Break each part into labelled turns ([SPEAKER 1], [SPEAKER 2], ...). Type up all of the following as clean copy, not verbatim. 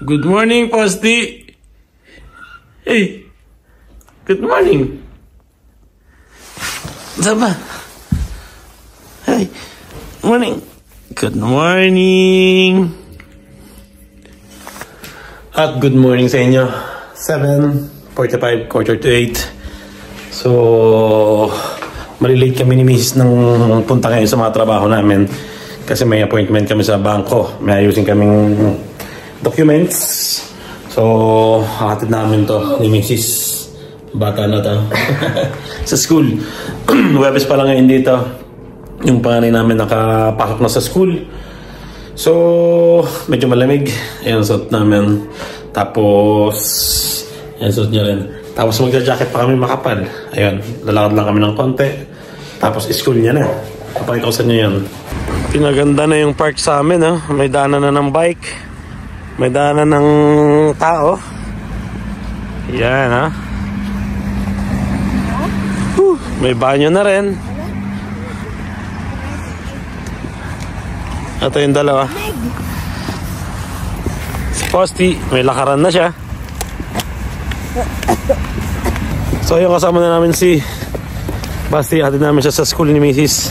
[SPEAKER 1] Good morning, Posti. Hey. Good morning. Saba. Hey. Morning. Good morning. At good morning sa inyo. 7:45, quarter to 8. So, malilate kami ni Mrs. nang punta ngayon sa mga trabaho namin. Kasi may appointment kami sa bangko. May ayusin kaming documents. So, hakatid namin to ni Mrs. Bata na to. Sa school. Webes pa lang ngayon dito. Yung panganay namin nakapasok na sa school. So, medyo malamig. Ayan, suot namin. Tapos, ayan, suot niya rin. Tapos magja-jacket pa kami makapal. Ayan, lalakad lang kami ng konti. Tapos, school niya na. Papakita ko sa inyo yan. Pinaganda na yung park sa amin, ha? May daanan na ng bike. May daanan ng tao. Yan, ha? May banyo na rin. Ito yung dalawa. Si Posti, may lakaran na siya. So yung kasama na namin si Basti. Hatid namin siya sa school ni Mrs.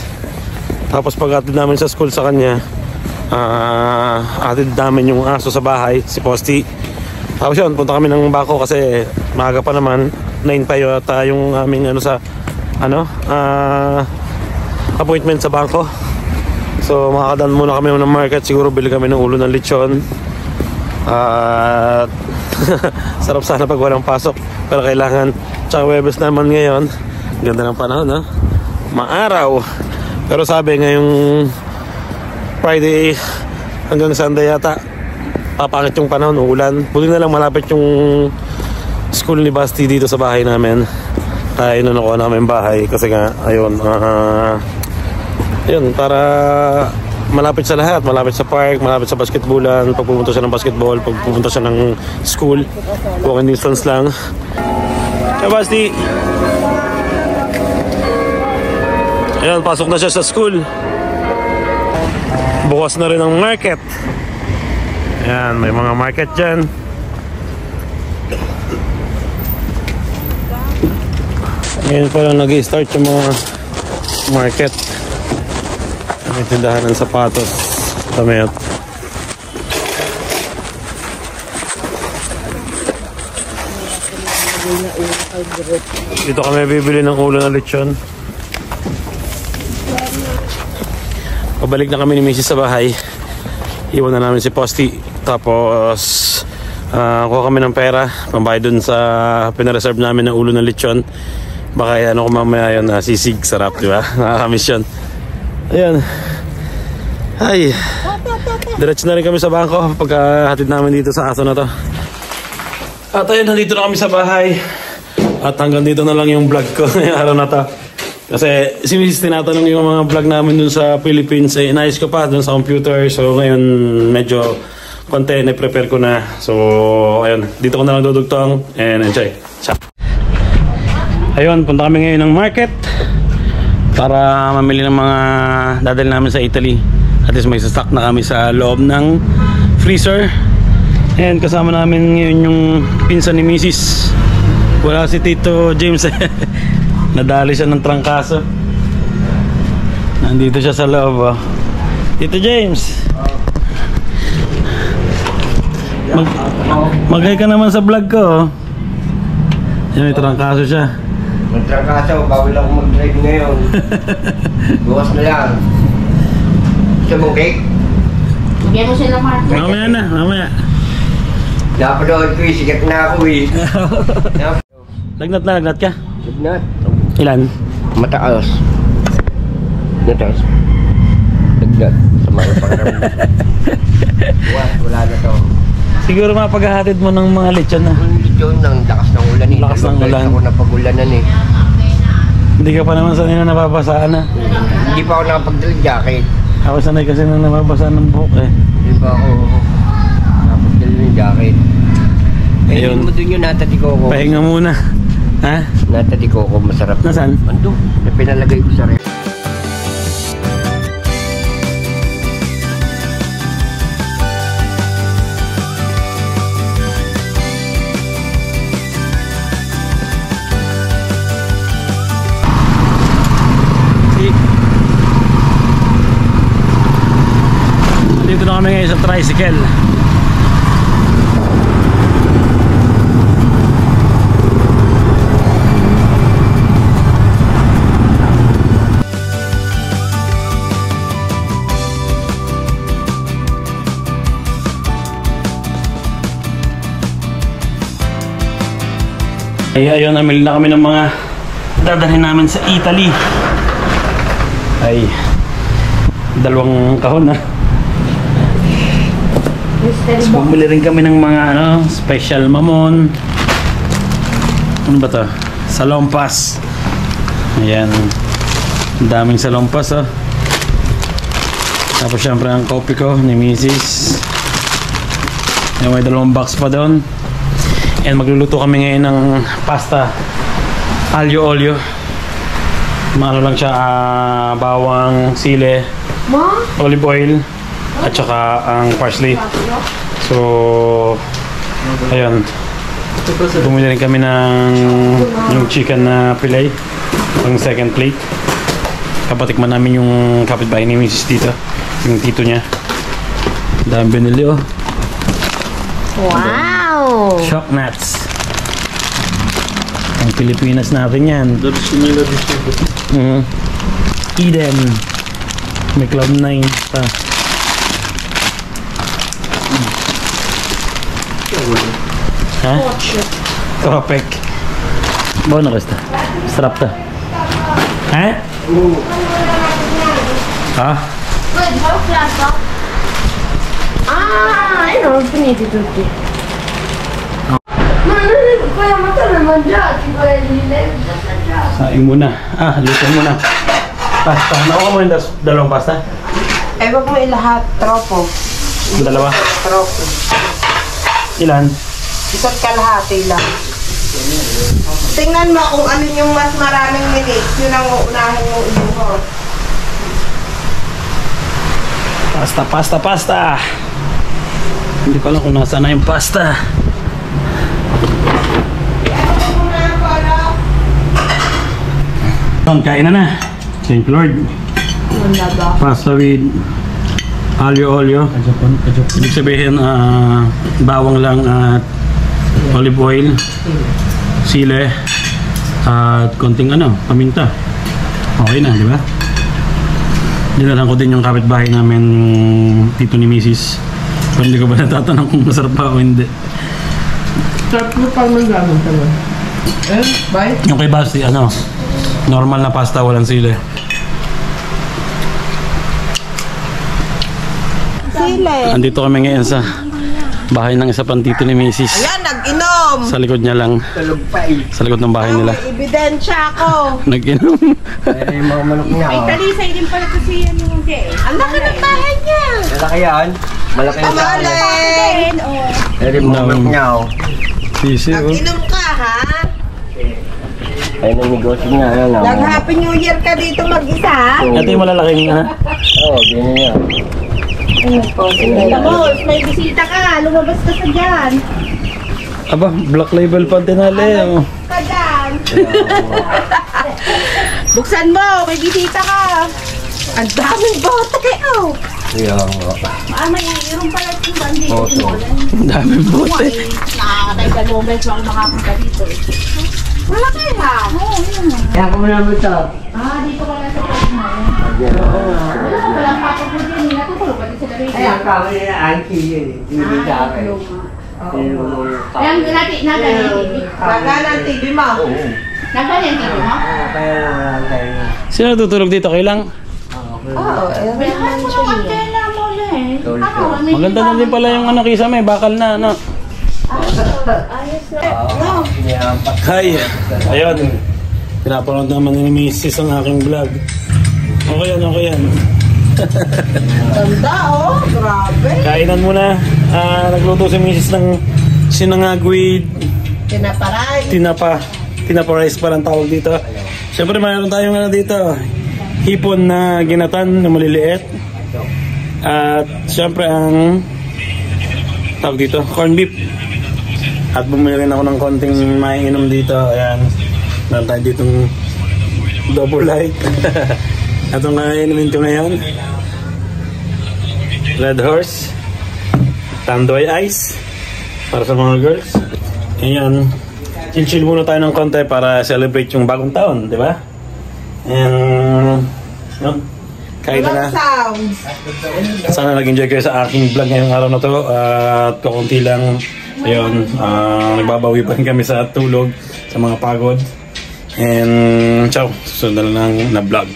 [SPEAKER 1] Tapos pag hatid namin sa school sa kanya, hatid namin yung aso sa bahay, si Posti. Tapos yun, punta kami ng bako kasi maaga pa naman. 9 pa yata yung aming appointment sa bangko. So makakadaan muna kami ng market. Siguro bili kami ng ulo ng lechon. At sarap sana pag walang pasok, pero kailangan. Tsaka Webes naman ngayon. Ganda ng panahon, ha? Maaraw. Pero sabi ngayong Friday hanggang Sunday yata papangit yung panahon, uulan. Buti na lang malapit yung school ni Basti dito sa bahay namin. Kaya inunukuha namin bahay kasi nga ayun, yun, para malapit sa lahat. Malapit sa park, malapit sa basketballan. Pag pumunta siya ng basketball, pag pumunta siya ng school, walking distance lang. Kaya Basti, ayun, pasok na siya sa school. Bukas na rin ang market. Ayan, may mga market dyan. Ngayon pa lang nag-i-start yung mga market. May tindahan ng sapatos. Tamayot. Dito kami bibili ng ulo ng lechon. Pabalik na kami ni Mrs. sa bahay. Iwan na namin si Posti. Tapos kuha kami ng pera pambayad dun sa pinareserve namin ng ulo ng lechon. Baka ano ko mamaya yun, sisig, sarap, di ba? Nakakamiss yun. Ayan. Ay, diretso na rin kami sa bangko pagkahatid namin dito sa aso na to. At ayun, nandito na kami sa bahay. At hanggang dito na lang yung vlog ko ngayong araw na to. Kasi si Mrs. tinatanong yung mga vlog namin dun sa Philippines. Eh, inayos ko pa dun sa computer. So ngayon medyo konti, na-prepare ko na. So ayun, dito ko na lang dudugtong. And enjoy. Ciao. Ayun, punta kami ngayon ng market para mamili ng mga dadal namin sa Italy. At least may stock na kami sa loob ng freezer. And kasama namin ngayon yung pinsan ni Mrs. Wala si Tito James. Nadali siya ng trangkaso. Nandito siya sa loob, oh. Tito James, mag-hi ka naman sa vlog ko, oh. Yan, may trangkaso siya.
[SPEAKER 2] Magtrangkaso, bawal ako mag-drive ngayon. Bukas na lang. Gusto mong cake?
[SPEAKER 3] Bigyan mo sila market.
[SPEAKER 1] Mamaya na, mamaya.
[SPEAKER 2] Napanood ko eh, sikat na ako eh.
[SPEAKER 1] Lagnat na, lagnat ka?
[SPEAKER 2] Lagnat.
[SPEAKER 1] Ilan?
[SPEAKER 2] Mataas. Mataas. Lagnat. Sama yung pangaramdam. Wala na to.
[SPEAKER 1] Siguro mapaghahatid mo ng mga lechon na.
[SPEAKER 2] Lechon ng lakas ng ulan eh.
[SPEAKER 1] Lakas ng ulan.
[SPEAKER 2] Ako napag-ulanan eh.
[SPEAKER 1] Hindi ka pa naman sanay na nababasaan na.
[SPEAKER 2] Hindi pa ako nakapagdala jacket.
[SPEAKER 1] Ako sanay kasi na nababasaan ng buhok eh.
[SPEAKER 2] Hindi pa ako nakapagdala ng jacket.
[SPEAKER 1] Ayun.
[SPEAKER 2] Mo dun yung natatiko ko.
[SPEAKER 1] Pahinga muna. Ha?
[SPEAKER 2] Natatiko ko, masarap.
[SPEAKER 1] Nasaan?
[SPEAKER 2] Ando, pinalagay ko sa ref.
[SPEAKER 1] kami ngayon sa tricycle. Ay, ayun, namili na kami ng mga dadalhin namin sa Italy. Ay, 2 kahon na. Tapos bumili rin kami ng mga special mamon. Ano ba to? Salompas. Ayan, daming salompas oh. Tapos syempre ang coffee ko ni Mrs. May 2 box pa doon. And magluluto kami ngayon ng pasta aglio olio. Maano lang siya, bawang, sile, olive oil, at saka ang parsley. So, ayun. Bumili rin kami ng chicken na fillet, ang second plate. Kapatikman namin yung kapitbahay ni Mrs. dito, yung tito niya. Dami binili oh.
[SPEAKER 3] Wow!
[SPEAKER 1] Shock nuts. Ang Pilipinas natin yan. Eden. May Cloud 9 pa. Ha? Tropek. Bawa na kasta. Sarap ta. Ha? Ha?
[SPEAKER 3] Good, how flat up? I know, finiti tutti. Ma non è quella mattina mangiati quelli, lei già mangiati.
[SPEAKER 1] Saing muna. Luto muna. Pasta. Nakuha mo yung 2 pasta?
[SPEAKER 4] Wag mo ilahat, tropo.
[SPEAKER 1] 2?
[SPEAKER 4] Tropo.
[SPEAKER 1] Ilan?
[SPEAKER 4] Isa't kalahati lang. Tingnan mo kung ano yung mas maraming minutes, yun ang uunahin mo inuhot.
[SPEAKER 1] Pasta. Hindi ko alam kung nasaan na yung pasta. Kain na. Thank you Lord. Pasta with aglio olio. Ibig sabihin bawang lang at olive oil, sile at konting paminta. Okay na, di ba? Dinalan ko din yung kapitbahay namin, tito ni Mrs. Pero hindi ko ba natatanong kung masarap pa o hindi.
[SPEAKER 4] Sarap mo pang nanggamon ka ba? Bye?
[SPEAKER 1] Yung kay Basti, normal na pasta, walang sile.
[SPEAKER 4] Sile.
[SPEAKER 1] Andito kami ngayon sa bahay ng isa pang tito ni Mrs.
[SPEAKER 4] Ayan, nag-inom.
[SPEAKER 1] Sa likod niya lang. Sa likod ng bahay nila.
[SPEAKER 4] May ebidensya ako.
[SPEAKER 1] Nag-inom.
[SPEAKER 2] Yung mga manok niya.
[SPEAKER 3] Ay, talisay din pala kasi yan yung
[SPEAKER 4] Ang laki ng bahay niya.
[SPEAKER 2] Malaki yan. Malaki yung saan.
[SPEAKER 4] Kamalin.
[SPEAKER 2] Pero yung mga manok niya
[SPEAKER 1] Sisi oh.
[SPEAKER 4] Nag-inom ka, ha?
[SPEAKER 2] Ayun ang negosyo niya.
[SPEAKER 4] Nag-Happy New Year ka dito mag-isa, ha?
[SPEAKER 1] Ito yung malalaking
[SPEAKER 2] Oo, ganyan niya.
[SPEAKER 4] Tapos, may bisita ka. Lumabas ka sa dyan.
[SPEAKER 1] Aba, black label pa tinali oh.
[SPEAKER 4] Ka dyan. Buksan mo, may bisita ka. Ang daming bote, oh.
[SPEAKER 2] Kaya
[SPEAKER 3] may irong pala yung bandi.
[SPEAKER 1] Ang daming bote.
[SPEAKER 3] Nakakatay ka 2 beses ako makapunta dito.
[SPEAKER 4] Malaki, ha?
[SPEAKER 3] Oo, yun.
[SPEAKER 2] kaya ko muna mo ito.
[SPEAKER 3] Dito ka lang sa pagma. Walang papapunta din. Natutulog pa din sila rito.
[SPEAKER 2] Ay, ang kami na auntie yun. Hindi sa akin.
[SPEAKER 3] Ayan, nagaling.
[SPEAKER 4] Baga ng TV mo.
[SPEAKER 3] Nagaling dito, no?
[SPEAKER 2] Kaya lang tayo na.
[SPEAKER 1] Sino tutulog dito? Kayo lang?
[SPEAKER 4] Oo,
[SPEAKER 3] Bilhan mo ng antena mo eh.
[SPEAKER 1] Maganda na din pala yung kisame. Bakal na, Hi! Ayun. Pinapanood naman ni Mrs. ang aking vlog. Okay yan.
[SPEAKER 4] Ganda, oh. Grabe.
[SPEAKER 1] Kainan muna. Nagluto si Mrs. ng sinangag with
[SPEAKER 4] Tinaparay.
[SPEAKER 1] tinapa rice pa lang tawag dito. Siyempre mayroon tayong dito. Hipon na ginatan na maliliit. At siyempre ang tawag dito, corn beef. At bumili rin ako ng konting maiinom dito. Ayan. Meron tayo ditong double light. At ang inumin ko ngayon. Red Horse, Tandoy Ice para sa mga girls. Ngayon, chill muna tayo ng konti para celebrate yung bagong taon, di ba? And kahit na
[SPEAKER 4] sounds.
[SPEAKER 1] sana nag-enjoy kayo sa aking vlog ngayong araw na to at kukunti lang ayun, nagbabawi pa rin kami sa tulog, sa mga pagod. And ciao, susunod na lang na vlog.